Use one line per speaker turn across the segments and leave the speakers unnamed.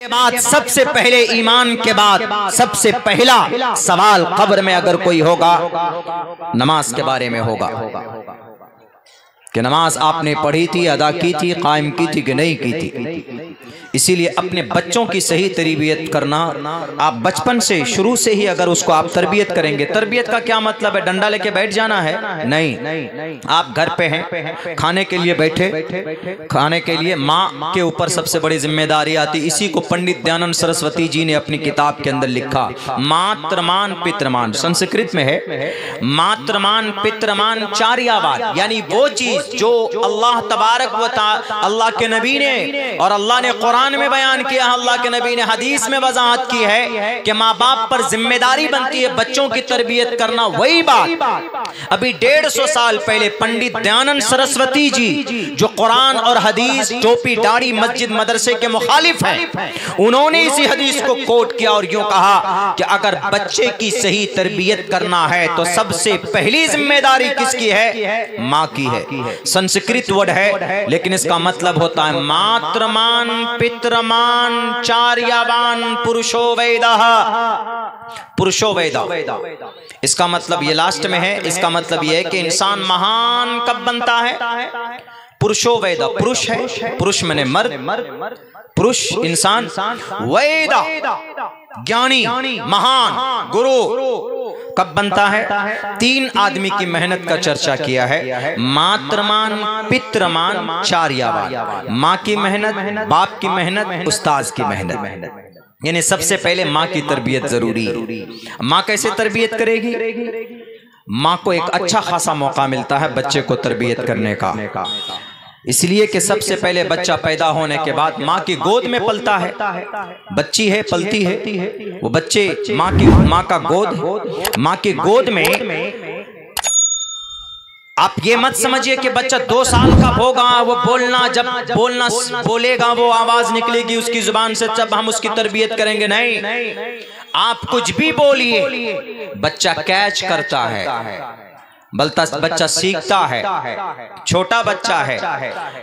के बाद सबसे पहले ईमान के बाद सबसे पहला सवाल कब्र में अगर कोई होगा, नमाज के बारे में होगा कि नमाज आपने पढ़ी थी, अदा की थी, कायम की थी कि नहीं की थी। इसीलिए अपने बच्चों की सही तरबियत करना, आप बचपन से शुरू से ही अगर उसको आप तरबियत करेंगे। तरबियत का क्या मतलब है? डंडा लेके बैठ जाना है? नहीं। आप घर पे हैं, खाने के लिए बैठे, खाने के लिए माँ के ऊपर सबसे बड़ी जिम्मेदारी आती। इसी को पंडित दयानंद सरस्वती जी ने अपनी किताब के अंदर लिखा, मातृमान पितृमान। संस्कृत में है मातृमान पितृमान चार्यावाद, यानी वो चीज जो अल्लाह तबारक व तआला, अल्लाह के नबी ने और अल्लाह ने कुरान में बयान किया, अल्लाह के नबी ने हदीस में वजाहत की है कि माँ बाप पर जिम्मेदारी बनती है बच्चों की तरबियत करना। वही बात अभी 150 साल पहले पंडित दयानंद सरस्वती जी, जो कुरान और हदीस, टोपी दाढ़ी मस्जिद मदरसे के मुखालिफ हैं, उन्होंने इसी हदीस को कोट किया और यूं कहा कि अगर बच्चे की सही तरबियत करना है तो सबसे पहली जिम्मेदारी किसकी है? माँ की है। संस्कृत वर्ड है लेकिन इसका मतलब होता है मातृमान पितृमान चार्यावान पुरुषो वेदः। पुरुषो वेदा, इसका मतलब ये लास्ट में है। इसका मतलब ये है कि इंसान महान कब बनता है? पुरुषो वेदा, पुरुष है, पुरुष मैंने मर्द, पुरुष इंसान, वेदा ज्ञानी, महान, गुरु कब बनता है? 3 आदमी की मेहनत का चर्चा किया है, मातृमान पितृमान चार्यावान। माँ की मेहनत, बाप की मेहनत, उस्ताद की मेहनत। यानी सबसे पहले माँ की तरबियत जरूरी है। माँ कैसे तरबियत करेगी? माँ को एक अच्छा खासा मौका मिलता है बच्चे को तरबियत करने का, इसलिए कि सबसे पहले बच्चा पैदा होने के बाद माँ की गोद में पलता है। बच्ची है, पलती है, वो बच्चे माँ का गोद, माँ की गोद में। आप ये मत समझिए कि बच्चा 2 साल का होगा, वो बोलना, जब बोलेगा वो आवाज निकलेगी उसकी जुबान से, जब हम उसकी तरबियत करेंगे। नहीं, आप कुछ भी बोलिए, बच्चा कैच करता है, बच्चा सीखता है। छोटा बच्चा है,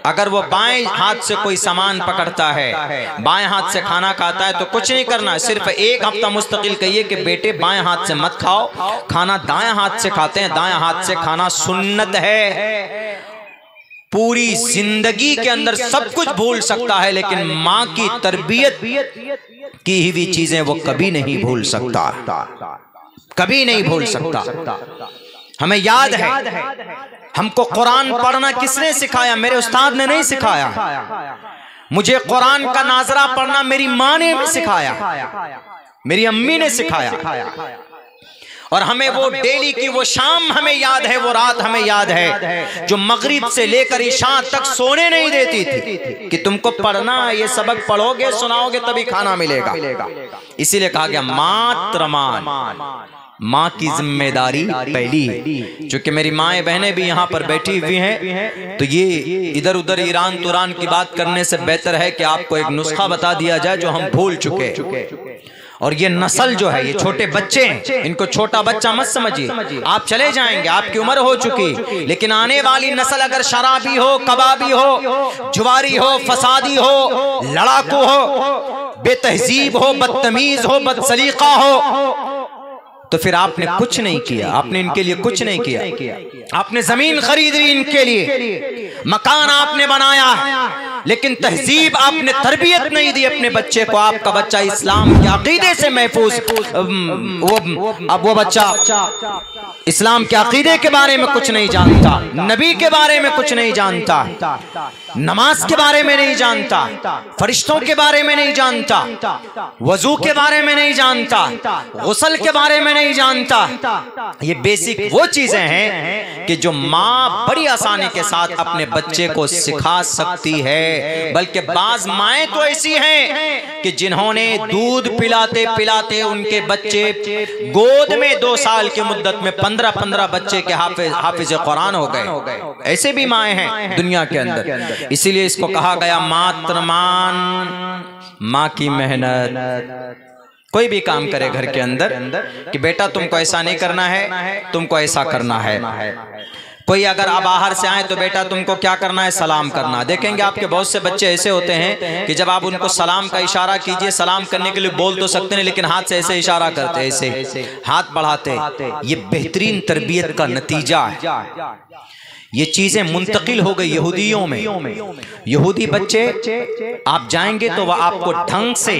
अगर वो बाएं हाथ से कोई सामान पकड़ता है, बाएं हाथ से खाना खाता है, तो कुछ नहीं करना है, सिर्फ 1 हफ्ता मुस्तकिल कहिए कि बेटे बाएं हाथ से मत खाओ, खाना दाएं हाथ से खाते हैं, दाएं हाथ से खाना सुन्नत है। पूरी जिंदगी के अंदर सब कुछ भूल सकता है लेकिन माँ की तरबियत की हुई चीजें वो कभी नहीं भूल सकता, कभी नहीं भूल सकता। हमें याद है, हमको कुरान पढ़ना किसने सिखाया? मेरे उस्ताद ने नहीं सिखाया। मुझे कुरान का नाजरा पढ़ना मेरी माँ ने सिखाया, मेरी अम्मी ने सिखाया। और हमें वो डेली की वो शाम हमें याद है, वो रात हमें याद है जो मगरिब से लेकर इशा तक सोने नहीं देती थी कि तुमको पढ़ना, ये सबक पढ़ोगे, सुनाओगे तभी खाना मिलेगा। इसीलिए कहा गया मातृमान, माँ की जिम्मेदारी पहली है। चूंकि मेरी माएँ बहनें भी यहाँ पर बैठी हुई हैं, तो ये इधर उधर ईरान तुरान की बात करने से बेहतर है कि आपको एक नुस्खा बता दिया जाए जो हम भूल चुके। और ये नस्ल जो है, ये छोटे बच्चे हैं, इनको छोटा बच्चा मत समझिए। आप चले जाएंगे, आपकी उम्र हो चुकी, लेकिन आने वाली नस्ल अगर शराबी हो, कबाबी हो, जुआरी हो, फसादी हो, लड़ाकू हो, बेतहजीब हो, बदतमीज हो, बदसलीका हो, तो फिर आपने कुछ नहीं किया, आपने इनके लिए कुछ नहीं किया। आपने जमीन खरीद ली इनके लिए, मकान आपने बनाया, लेकिन तहजीब आपने तरबियत नहीं दी अपने बच्चे को। आपका बच्चा इस्लाम के अकीदे से महफूज, वो बच्चा इस्लाम के अकीदे के बारे में कुछ नहीं जानता, नबी के बारे में कुछ नहीं जानता, नमाज के बारे में नहीं जानता, फरिश्तों के बारे में नहीं जानता, वजू के बारे में नहीं जानता, गुस्ल के बारे में नहीं जानता। ये बेसिक वो चीजें हैं कि जो माँ बड़ी आसानी के साथ अपने बच्चे को सिखा सकती है। बल्कि बाज माएँ तो ऐसी हैं कि जिन्होंने दूध पिलाते पिलाते उनके बच्चे गोद में 2 साल की मुद्दत में 15-15 बच्चे के हाफिज कुरान हो गए। ऐसे भी माएँ हैं दुनिया के अंदर। इसीलिए इसको कहा गया मातृमान, माँ की मेहनत। कोई भी काम करे घर के अंदर कि बेटा तुमको ऐसा नहीं करना है, तुमको ऐसा करना है। कोई अगर आप बाहर से आए तो बेटा तुमको क्या करना है, सलाम करना। देखेंगे आपके बहुत से बच्चे ऐसे होते हैं कि जब आप उनको सलाम का इशारा कीजिए, सलाम करने के लिए बोल तो सकते हैं लेकिन हाथ से ऐसे इशारा करते, ऐसे हाथ बढ़ाते। ये बेहतरीन तरबियत का नतीजा है। ये चीजें मुंतकिल हो गई यहूदियों में। यहूदी बच्चे आप जाएंगे तो वह आपको ढंग से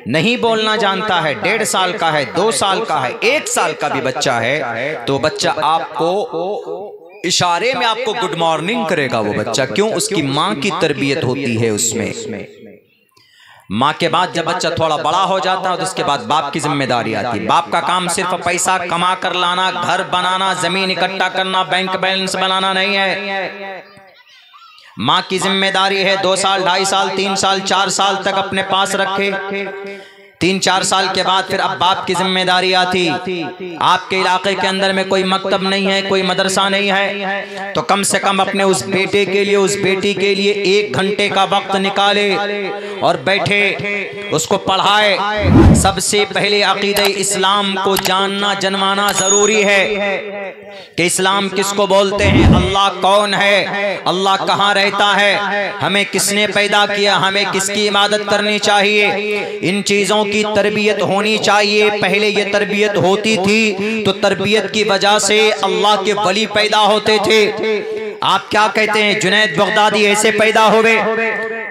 नहीं बोलना जानता है। 1.5 साल का है, 2 साल का है, 1 साल का भी बच्चा है तो बच्चा आपको इशारे में आपको गुड मॉर्निंग करेगा। वो बच्चा क्यों? उसकी माँ की तरबियत होती है उसमें। माँ के बाद जब बच्चा थोड़ा बड़ा हो जाता है तो उसके बाद बाप की जिम्मेदारी आती है। बाप का काम सिर्फ पैसा कमा कर लाना, घर बनाना, जमीन इकट्ठा करना, बैंक बैलेंस बनाना नहीं है। माँ की जिम्मेदारी है 2 साल, 2.5 साल, 3 साल, 4 साल तक अपने पास रखे। 3-4 साल के बाद फिर अब बाप की जिम्मेदारी आती। आपके इलाके के अंदर में कोई मकतब नहीं है, कोई मदरसा नहीं है तो कम से कम अपने उस बेटे के लिए, उस बेटी के लिए 1 घंटे का वक्त निकाले और बैठे, उसको पढ़ाए। सबसे पहले अकीदे इस्लाम को जानना जनवाना जरूरी है कि इस्लाम किसको बोलते हैं, अल्लाह कौन है, अल्लाह कहाँ रहता है, हमें किसने पैदा किया, हमें किसकी इबादत करनी चाहिए। इन चीजों की तरबियत होनी चाहिए। पहले ये तरबियत होती थी तो तरबियत की वजह से अल्लाह के वली पैदा होते थे। आप क्या कहते हैं, जुनैद बगदादी ऐसे पैदा हुए,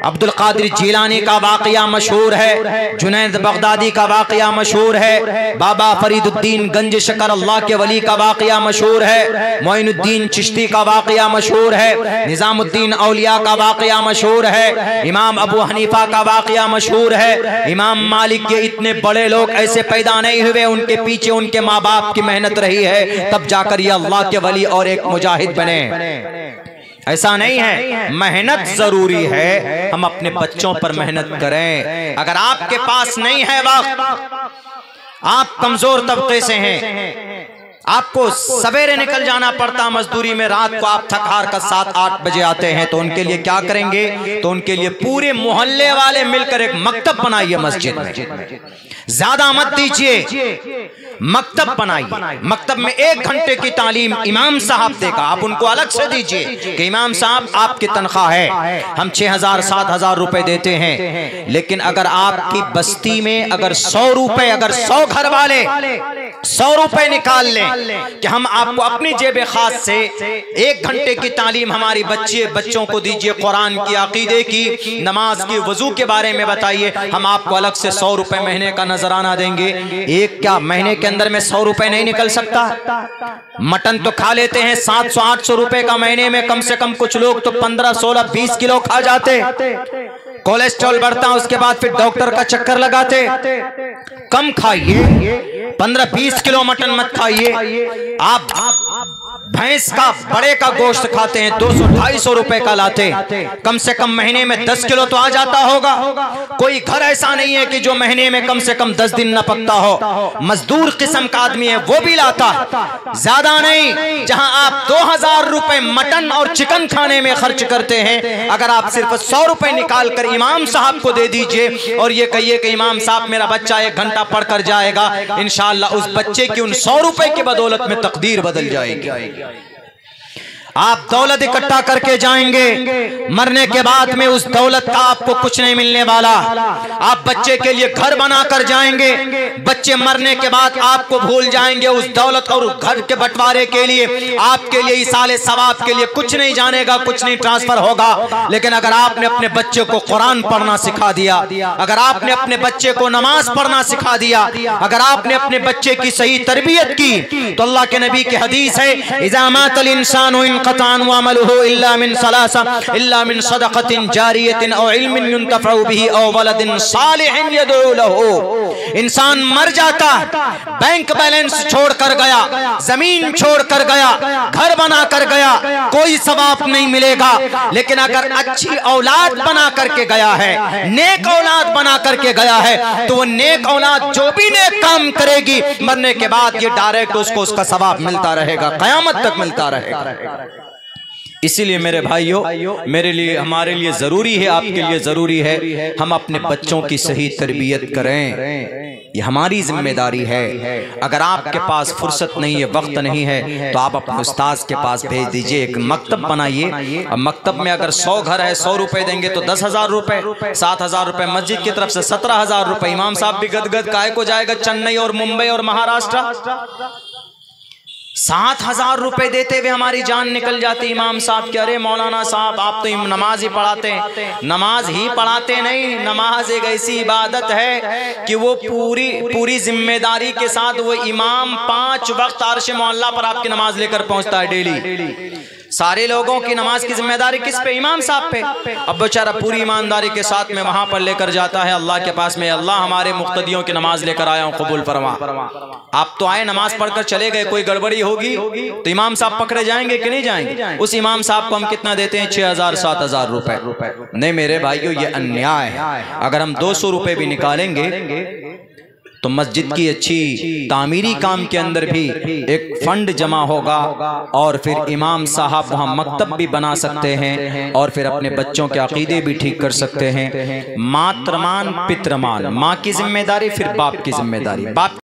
अब्दुल कादिर जीलानी का वाकया मशहूर है, जुनैद बगदादी का वाकया मशहूर है, बाबा फरीदुद्दीन गंज शकर अल्लाह के वली का वाकया मशहूर है, मोइनुद्दीन चिश्ती का वाकया मशहूर है, निजामुद्दीन औलिया का वाकया मशहूर है, इमाम अबू हनीफा का वाकया मशहूर है, इमाम मालिक के इतने बड़े लोग ऐसे पैदा नहीं हुए, उनके पीछे उनके माँ बाप की मेहनत रही है, तब जाकर ये अल्लाह के वली और एक मुजाहिद बने। ऐसा नहीं है, मेहनत जरूरी है। हम अपने बच्चों पर मेहनत करें। अगर आपके पास नहीं है वक्त, आप कमजोर तबके से हैं, आपको सवेरे निकल जाना पड़ता मजदूरी में, रात को आप थक हार कर 7-8 बजे आते हैं तो उनके लिए क्या करेंगे? तो उनके लिए पूरे मोहल्ले वाले मिलकर एक मकतब बनाइए मस्जिद में। ज्यादा मत दीजिए, मकतब बनाइए। मकतब में 1 घंटे की तालीम इमाम साहब देगा, आप उनको अलग से दीजिए कि इमाम साहब आपकी तनख्वाह है, हम 6,000-7,000 रुपए देते हैं। लेकिन अगर आपकी बस्ती में अगर 100 रुपए, अगर 100 घर वाले 100 रुपए निकाल लें कि हम आपको अपनी जेब खास से 1 घंटे की तालीम हमारी बच्चों को दीजिए, कुरान की, अकीदे की, नमाज की, वजू के बारे में बताइए, हम आपको अलग से 100 रुपए महीने का नजराना देंगे। एक क्या महीने के अंदर में 100 रुपए नहीं निकल सकता? मटन तो खा लेते हैं 700-800 रुपए का महीने में, कम से कम कुछ लोग तो 15-16-20 किलो खा जाते। कोलेस्ट्रॉल बढ़ता, उसके बाद फिर डॉक्टर का चक्कर लगाते। कम खाइए, 15-20 किलो मटन मत खाइए। आप भैंस का बड़े का गोश्त खाते हैं, 200-250 रुपए का लाते, कम से कम महीने में 10 किलो तो आ जाता होगा। कोई घर ऐसा नहीं है कि जो महीने में कम से कम 10 दिन न पकता हो। मजदूर किस्म का आदमी है वो भी लाता, ज्यादा नहीं। जहां आप 2000 रुपए मटन और चिकन खाने में खर्च करते हैं, अगर आप सिर्फ 100 रुपए निकाल कर इमाम साहब को दे दीजिए और ये कहिए कि इमाम साहब मेरा बच्चा 1 घंटा पढ़ कर जाएगा, इंशाअल्लाह उस बच्चे की उन 100 रुपए की बदौलत में तकदीर बदल जाएगी। आप दौलत इकट्ठा करके जाएंगे, मरने के बाद में उस दौलत का आपको कुछ नहीं मिलने वाला। आप बच्चे के लिए घर बनाकर जाएंगे, बच्चे मरने के बाद आपको भूल जाएंगे। उस दौलत और घर के बंटवारे के लिए आपके लिए इसाले सवाब के लिए कुछ नहीं जानेगा, कुछ नहीं ट्रांसफर होगा। लेकिन अगर आपने अपने बच्चे को कुरान पढ़ना सिखा दिया, अगर आपने अपने बच्चे को नमाज पढ़ना सिखा दिया, अगर आपने अपने बच्चे की सही तरबियत की, तो अल्लाह के नबी की हदीस है, इज़ा मातल इंसानु इनक़ताअ अमलुहु इल्ला मिन सलासा इल्ला मिन सदक़तिन जारियतिन औ इल्मिन युंतफ़अु बिही औ वलदिन सालिहिन यदऊ लहू। इंसान मर जाता, बैंक बैलेंस छोड़ कर गया, जमीन छोड़ कर गया, घर बना कर गया, कोई सवाब नहीं मिलेगा। लेकिन अगर अच्छी औलाद बना करके गया है, नेक औलाद बना करके गया है, तो वो नेक औलाद जो भी नेक काम करेगी, मरने के बाद ये डायरेक्ट उसको उसका सवाब मिलता रहेगा, कयामत तक मिलता रहेगा। इसीलिए मेरे भाइयों, मेरे लिए, हमारे लिए ज़रूरी है, आपके लिए ज़रूरी है, हम अपने बच्चों की सही तरबियत करें। ये हमारी जिम्मेदारी है। अगर आपके पास फुर्सत नहीं है, वक्त नहीं है, तो आप अपने उस्ताद के पास भेज दीजिए। एक मकतब बनाइए, और मकतब में अगर 100 घर है, 100 रुपए देंगे तो 10,000 रुपए, 7,000 रुपए मस्जिद की तरफ से, 17,000 रुपए। इमाम साहब भी गदगद काहे को जाएगा चेन्नई और मुंबई और महाराष्ट्र। 7,000 रुपए देते हुए हमारी जान निकल जाती इमाम साहब के। अरे मौलाना साहब, आप तो नमाज ही पढ़ाते हैं। नमाज ही पढ़ाते नहीं, नमाज एक ऐसी इबादत है कि वो पूरी जिम्मेदारी के साथ वो इमाम 5 वक्त अर्श मोहल्ला पर आपकी नमाज लेकर पहुंचता है डेली। सारे लोगों की नमाज की जिम्मेदारी किस पे? इमाम साहब पे। अब बेचारा पूरी ईमानदारी के साथ में वहां पर लेकर जाता है अल्लाह के पास में, अल्लाह हमारे मुक्तदियों की नमाज लेकर आया हूं, कबूल फरमा। आप तो आए, नमाज पढ़कर चले गए, कोई गड़बड़ी होगी तो इमाम साहब पकड़े जाएंगे कि नहीं जाएंगे? उस इमाम साहब को हम कितना देते हैं? 6,000 7,000 रुपए। नहीं मेरे भाइयों, ये अन्याय है। अगर हम 200 रुपए भी निकालेंगे तो मस्जिद की अच्छी तामीरी काम के अंदर भी एक फंड जमा होगा, और फिर इमाम साहब वहाँ मकतब भी बना सकते हैं, और फिर अपने बच्चों के अकीदे भी ठीक कर सकते हैं। मातृमान पितृमान, माँ की जिम्मेदारी, फिर बाप की जिम्मेदारी। बाप